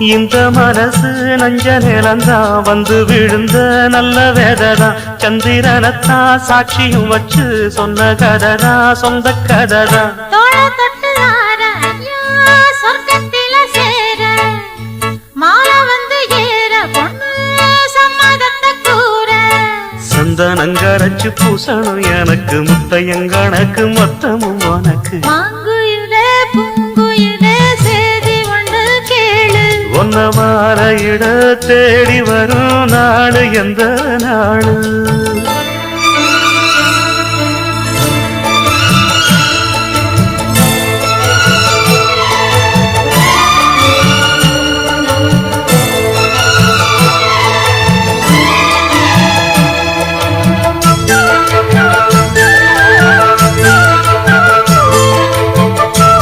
இந்த மனசு நஞ்ச நிலந்தா வந்து விழுந்த நல்ல வேததான் சந்திரனத்தான் சாட்சியும் வச்சு சொன்ன கதரா சொந்த கதரா சந்தனங்கரைச்சு பூசணும் எனக்கு முத்தையங்கணக்கு மொத்தமும் உனக்கு ஒன்ன மாற இட தேடி வரும் நாடு எந்த நாடு